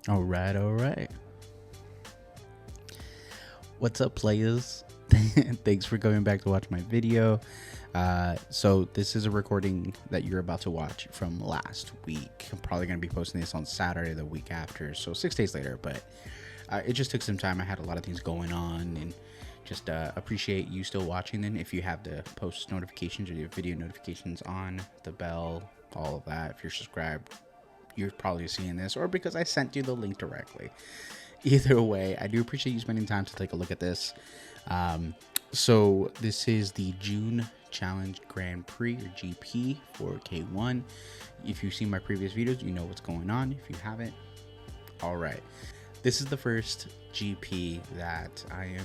All right, all right. What's up, players? Thanks for coming back to watch my video. So this is a recording that you're about to watch from last week. I'm probably going to be posting this on Saturday the week after, so 6 days later, but it just took some time. I had a lot of things going on, and just appreciate you still watching. And if you have the post notifications or your video notifications on, the bell, all of that, if you're subscribed, you're probably seeing this, or because I sent you the link directly. Either way, I do appreciate you spending time to take a look at this. So this is the June Challenge Grand Prix, or GP, for K1. If you've seen my previous videos, you know what's going on. If you haven't, all right. This is the first GP that I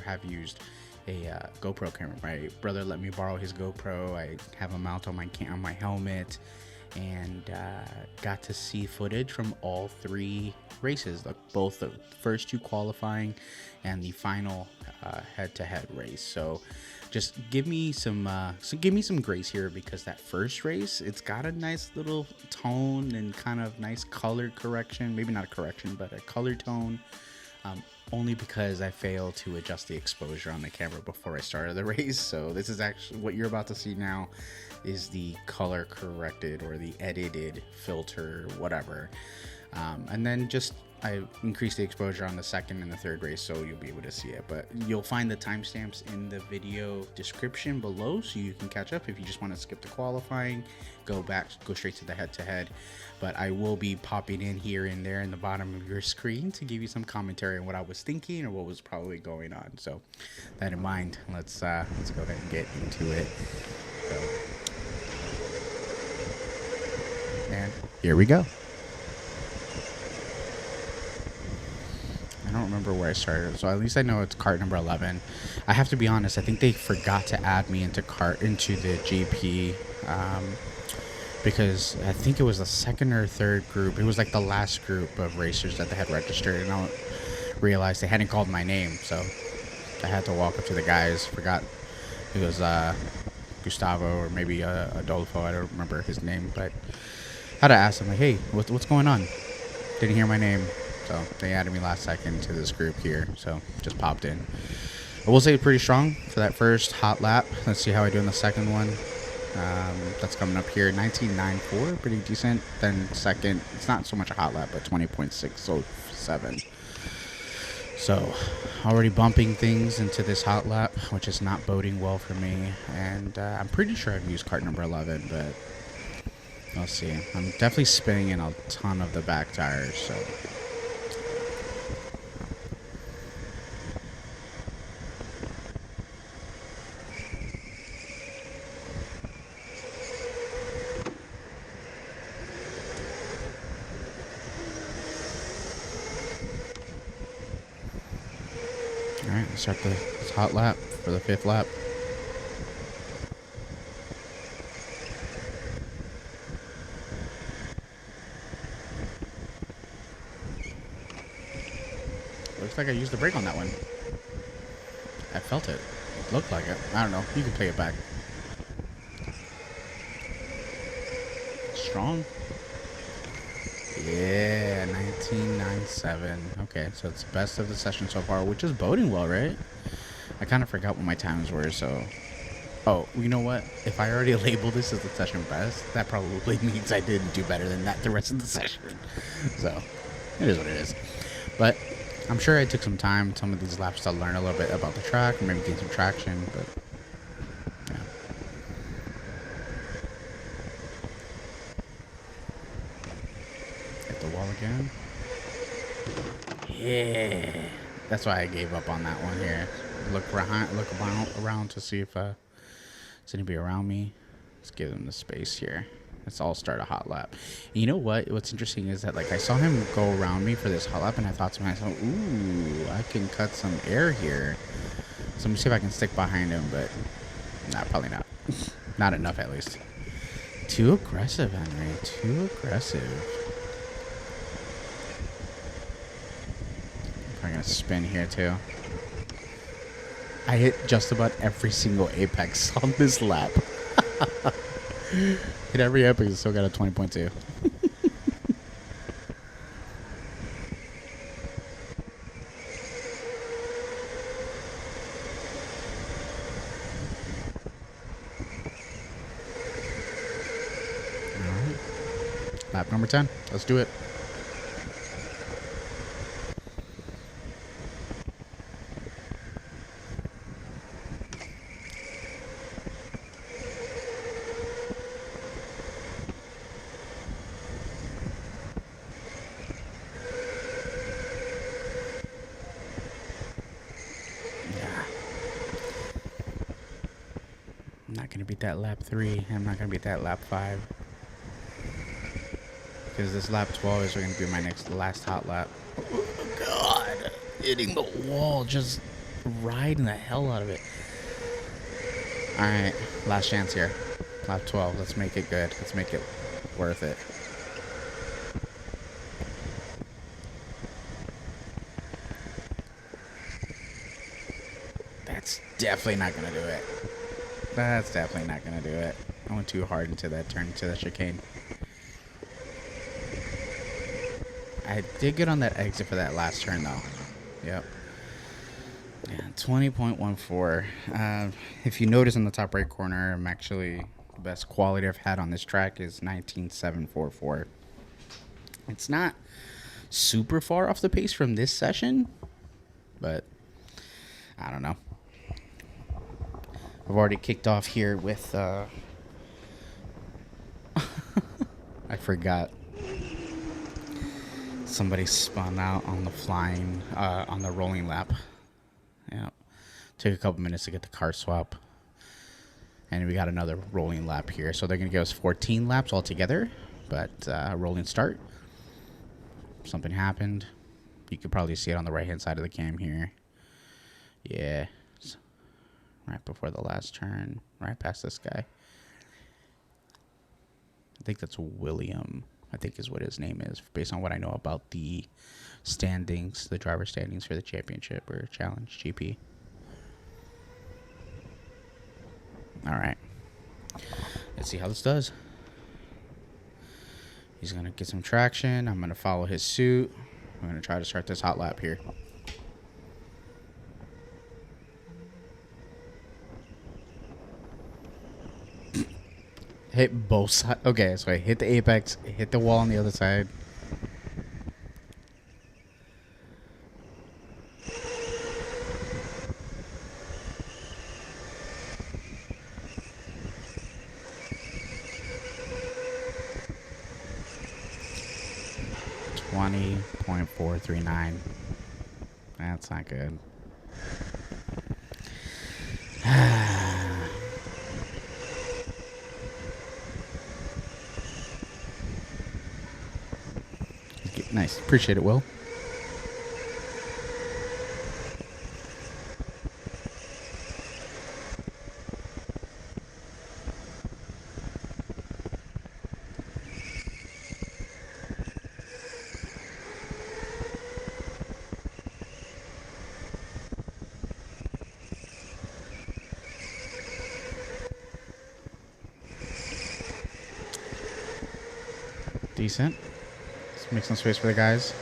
have used a GoPro camera. My brother let me borrow his GoPro. I have a mount on my helmet, and got to see footage from all three races, like both the first two qualifying and the final head-to-head race. So just give me some grace here, because that first race, it's got a nice little tone and kind of nice color correction, maybe not a correction, but a color tone, only because I failed to adjust the exposure on the camera before I started the race. So this is actually what you're about to see now is the color corrected or the edited filter, whatever. And then just I increased the exposure on the second and the third race, so you'll be able to see it. But you'll find the timestamps in the video description below, so you can catch up. If you just want to skip the qualifying, go straight to the head-to-head. But I will be popping in here and there in the bottom of your screen to give you some commentary on what I was thinking or what was probably going on. So that in mind, let's go ahead and get into it. So, and here we go. I don't remember where I started, so at least I know it's cart number 11. I have to be honest, I think they forgot to add me into the GP, because I think it was the second or third group. It was like the last group of racers that they had registered, and I realized they hadn't called my name, so I had to walk up to the guys. Forgot it was Gustavo or maybe Adolfo. I don't remember his name, but I had to ask them, like, hey, what's going on? Didn't hear my name. So they added me last second to this group here, so just popped in. I will say it's pretty strong for that first hot lap. Let's see how I do in the second one. That's coming up here, 19.94, pretty decent. Then second, it's not so much a hot lap, but 20.607. So already bumping things into this hot lap, which is not boding well for me. And I'm pretty sure I've used cart number 11, but we'll see. I'm definitely spinning in a ton of the back tires, so. Alright, let's start this hot lap for the fifth lap. Looks like I used the brake on that one. I felt it. Looked like it. I don't know. You can play it back. Strong. Yeah, 19.97. Okay, so it's best of the session so far, which is boding well, right? I kind of forgot what my times were, so. Oh, you know what? If I already labeled this as the session best, that probably means I didn't do better than that the rest of the session. So, it is what it is. But I'm sure I took some time, some of these laps, to learn a little bit about the track, or maybe gain some traction, but yeah. Hit the wall again. Yeah. That's why I gave up on that one here. Look around to see if there's anybody around me. Let's give them the space here. Let's all start a hot lap. And you know what? What's interesting is that, like, I saw him go around me for this hot lap, and I thought to myself, ooh, I can cut some air here. So let me see if I can stick behind him, but nah, probably not. Not enough, at least. Too aggressive, Henry. Too aggressive. I'm gonna spin here too. I hit just about every single apex on this lap. Hit every apex, still got a 20.2. Lap number 10. Let's do it. I'm not going to beat that lap 3. I'm not going to beat that lap 5. Because this lap 12 is going to be my last hot lap. Oh, God. Hitting the wall. Just riding the hell out of it. Alright. Last chance here. Lap 12. Let's make it good. Let's make it worth it. That's definitely not going to do it. That's definitely not going to do it. I went too hard into that turn, into that chicane. I did get on that exit for that last turn, though. Yep. Yeah, 20.14. If you notice in the top right corner, I'm actually, the best quality I've had on this track is 19.744. It's not super far off the pace from this session, but I don't know. I've already kicked off here with, I forgot. Somebody spun out on the flying, on the rolling lap. Yeah. Took a couple minutes to get the car swap. And we got another rolling lap here. So they're going to give us 14 laps altogether. But rolling start. Something happened. You could probably see it on the right-hand side of the cam here. Yeah. Right before the last turn. Right past this guy. I think that's William, I think is what his name is, based on what I know about the standings, the driver standings for the championship or challenge GP. All right. Let's see how this does. He's going to get some traction. I'm going to follow his suit. I'm going to try to start this hot lap here. Hit both sides. Okay, so I hit the apex, hit the wall on the other side. .439. That's not good. Nice. Appreciate it, Will. Decent. Let's make some space for the guys.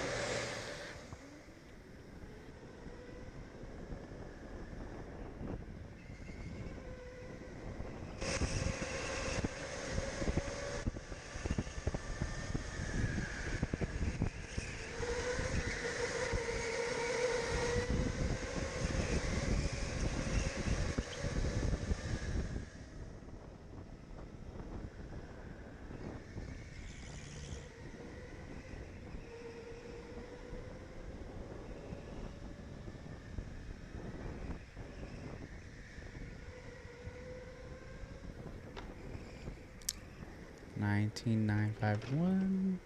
$19,951.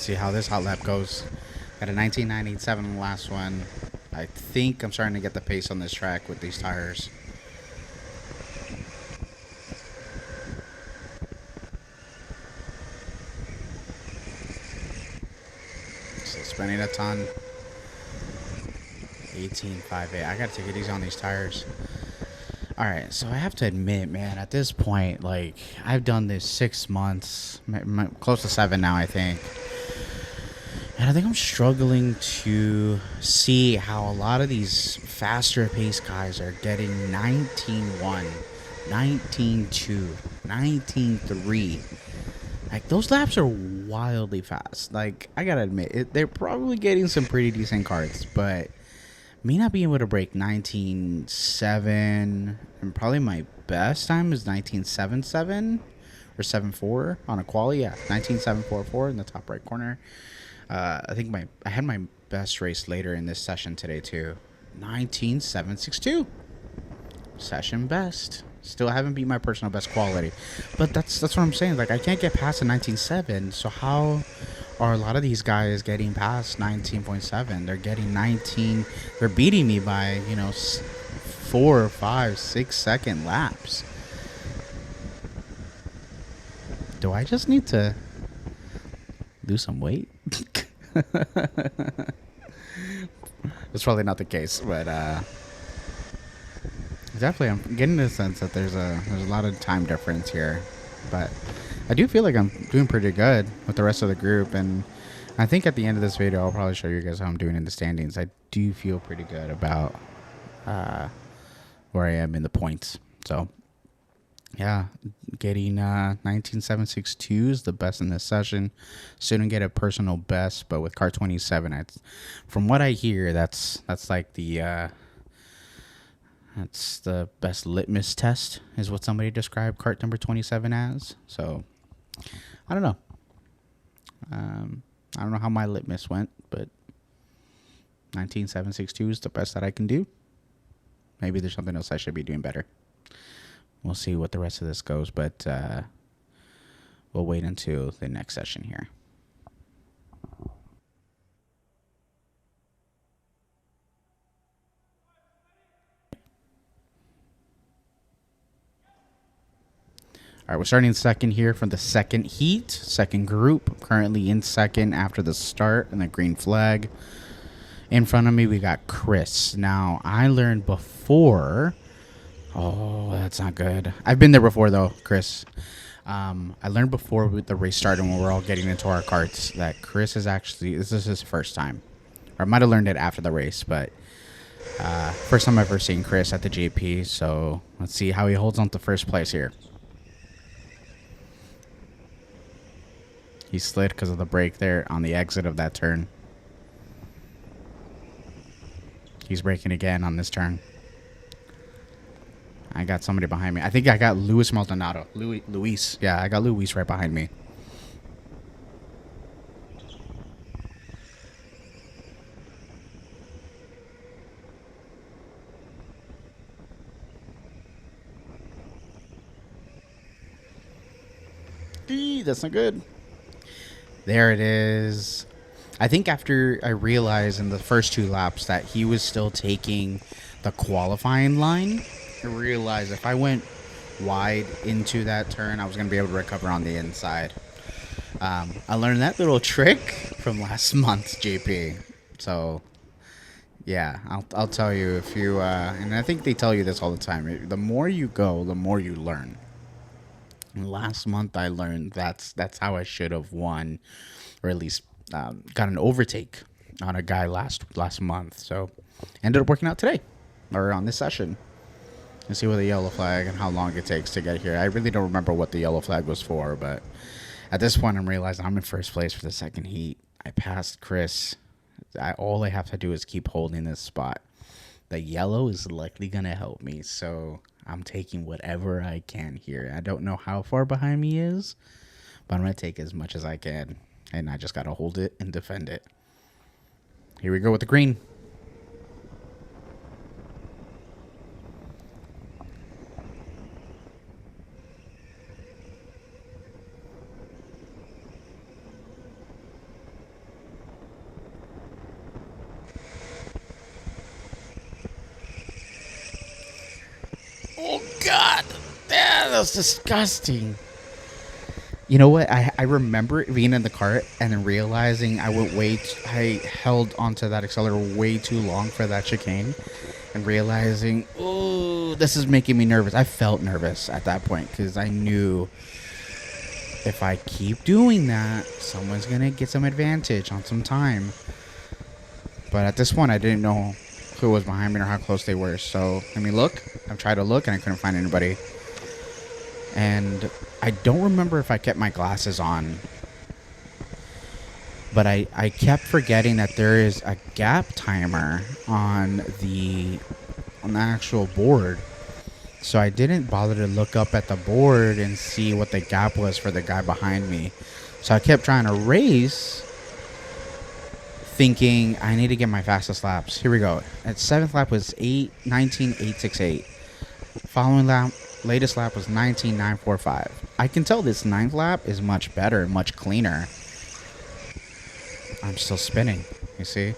see how this hot lap goes. Got a 1997 in the last one. I think I'm starting to get the pace on this track with these tires. So spending a ton. 18.58. I gotta take it easy on these tires. Alright, so I have to admit, man, at this point, like, I've done this 6 months, close to 7 now, I think. And I think I'm struggling to see how a lot of these faster pace guys are getting 19.1, 19.2, 19.3. Like, those laps are wildly fast. Like, I gotta admit, they're probably getting some pretty decent cards, but me not being able to break 19.7, and probably my best time is 19.77 or 7.4 on a quali. Yeah, 19.744 in the top right corner. I think I had my best race later in this session today too. 19.762. Session best. Still haven't beat my personal best quality. But that's what I'm saying. Like, I can't get past a 19.7. So how are a lot of these guys getting past 19.7? They're getting 19. They're beating me by, 4, 5, 6 second laps. Do I just need to lose some weight? It's probably not the case, but definitely I'm getting the sense that there's a lot of time difference here. But I do feel like I'm doing pretty good with the rest of the group, and I think at the end of this video I'll probably show you guys how I'm doing in the standings. I do feel pretty good about where I am in the points. So yeah, getting 19.762 is the best in this session. Still didn't get a personal best, but with car 27, from what I hear, that's like that's the best litmus test, is what somebody described cart number 27 as. So I don't know. I don't know how my litmus went, but 19.762 is the best that I can do. Maybe there's something else I should be doing better. We'll see what the rest of this goes, but we'll wait until the next session here. All right, we're starting second here from the second heat, second group. Currently in second after the start and the green flag. In front of me, we got Chris. Now, I learned before... Oh, that's not good. I've been there before, though, Chris. I learned before with the race started when we're all getting into our carts that Chris is actually... This is his first time. Or I might have learned it after the race, but... first time I've ever seen Chris at the GP, so let's see how he holds on to first place here. He slid because of the brake there on the exit of that turn. He's braking again on this turn. I got somebody behind me. I think I got Luis Maldonado. Luis. Yeah, I got Luis right behind me. That's not good. There it is. I think after I realized in the first 2 laps that he was still taking the qualifying line, I realized if I went wide into that turn, I was going to be able to recover on the inside. I learned that little trick from last month's GP. So, yeah, I'll tell you if you... and I think they tell you this all the time. The more you go, the more you learn. And last month I learned that's how I should have won, or at least got an overtake on a guy last month. So ended up working out today, or on this session. And see what the yellow flag and how long it takes to get here. I really don't remember what the yellow flag was for, but at this point I'm realizing I'm in first place for the second heat. I passed Chris. All I have to do is keep holding this spot. The yellow is likely going to help me, so I'm taking whatever I can here. I don't know how far behind me is, but I'm going to take as much as I can, and I just got to hold it and defend it. Here we go with the green. God, that was disgusting. You know what? I remember being in the cart and then realizing I held onto that accelerator way too long for that chicane, and realizing, oh, this is making me nervous. I felt nervous at that point because I knew if I keep doing that, someone's gonna get some advantage on some time. But at this point, I didn't know who was behind me or how close they were. So let me look. I've tried to look and I couldn't find anybody. And I don't remember if I kept my glasses on, but I kept forgetting that there is a gap timer on the actual board. So I didn't bother to look up at the board and see what the gap was for the guy behind me. So I kept trying to race, thinking I need to get my fastest laps. Here we go. At 7th lap was 19.868. Following lap, latest lap was 19.945. I can tell this 9th lap is much better and much cleaner. I'm still spinning, you see?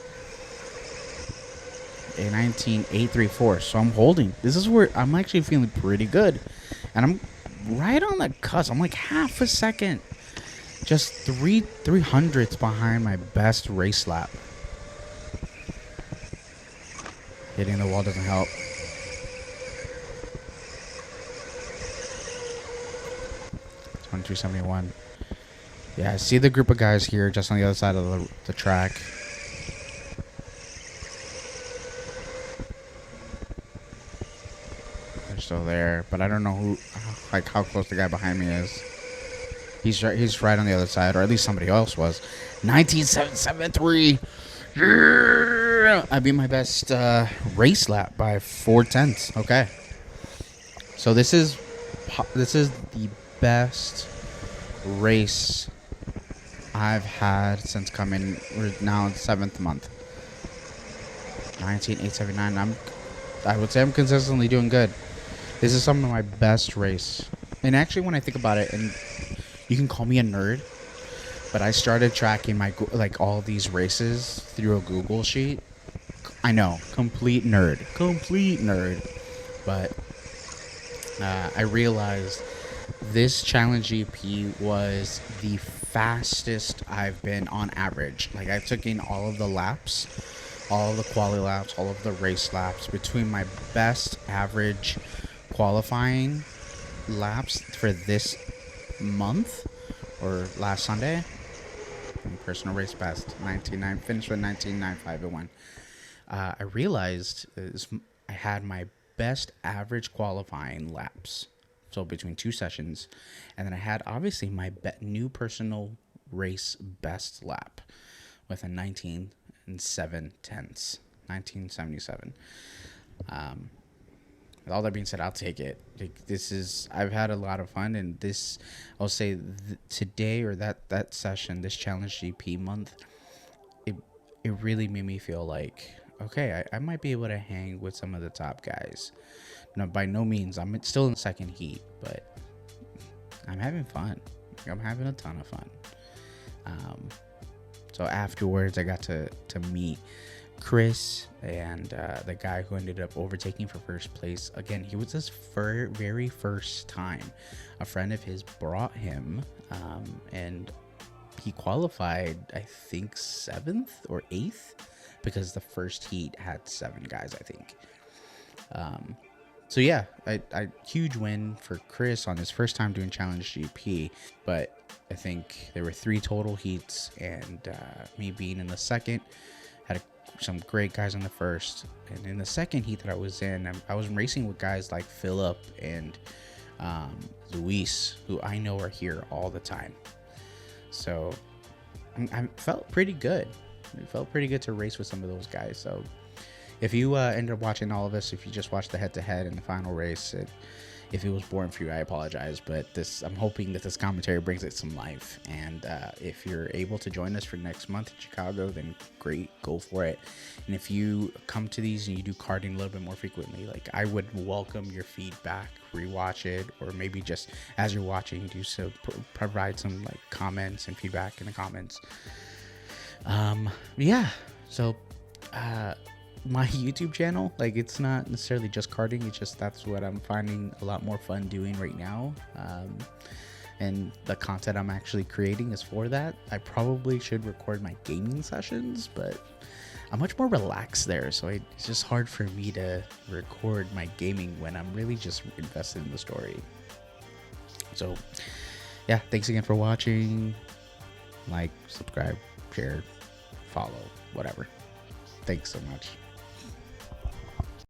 A 19.834. So I'm holding. This is where I'm actually feeling pretty good. And I'm right on the cusp. I'm like half a second. Just 300ths behind my best race lap. Hitting the wall doesn't help. $22.71. Yeah, I see the group of guys here just on the other side of the track. They're still there, but I don't know how close the guy behind me is. He's right on the other side, or at least somebody else was. 19.773. Yeah! I beat my best race lap by 4/10. Okay. So this is the best race I've had since coming. We're now in 7th month. 19.879. I would say I'm consistently doing good. This is some of my best race. And actually, when I think about it, and you can call me a nerd, but I started tracking my all these races through a Google sheet. I know, complete nerd, but I realized this challenge GP was the fastest I've been on average. Like, I took in all of the laps, all of the quali laps, all of the race laps. Between my best average qualifying laps for this month or last Sunday, personal race best 19.9, finished with 19.951. I realized I had my best average qualifying laps, so between 2 sessions, and then I had obviously my new personal race best lap with a 19.7/10, 19.77. With all that being said, I'll take it. I've had a lot of fun, and I'll say today, or that session, this challenge GP month, it really made me feel like, okay, I might be able to hang with some of the top guys. No, by no means, I'm still in the second heat, but I'm having fun. I'm having a ton of fun. So afterwards, I got to meet Chris and the guy who ended up overtaking for first place. Again, he was his very first time. A friend of his brought him, and he qualified, I think, 7th or 8th, because the first heat had 7 guys, I think. So yeah, I huge win for Chris on his first time doing Challenge GP. But I think there were 3 total heats, and me being in the second, had some great guys in the first. And in the second heat that I was in, I was racing with guys like Philip and Luis, who I know are here all the time. So I felt pretty good. It felt pretty good to race with some of those guys. So if you ended up watching all of this, if you just watched the head-to-head in the final race, if it was boring for you, I apologize. But I'm hoping that this commentary brings it some life. And if you're able to join us for next month in Chicago, then great, go for it. And if you come to these and you do karting a little bit more frequently, like, I would welcome your feedback, rewatch it, or maybe just as you're watching, do so, provide some like comments and feedback in the comments. Yeah. So my YouTube channel. Like, it's not necessarily just karting, it's just that's what I'm finding a lot more fun doing right now. And the content I'm actually creating is for that. I probably should record my gaming sessions, but I'm much more relaxed there, so it's just hard for me to record my gaming when I'm really just invested in the story. So yeah, thanks again for watching. Like, subscribe, share, follow, whatever. Thanks so much.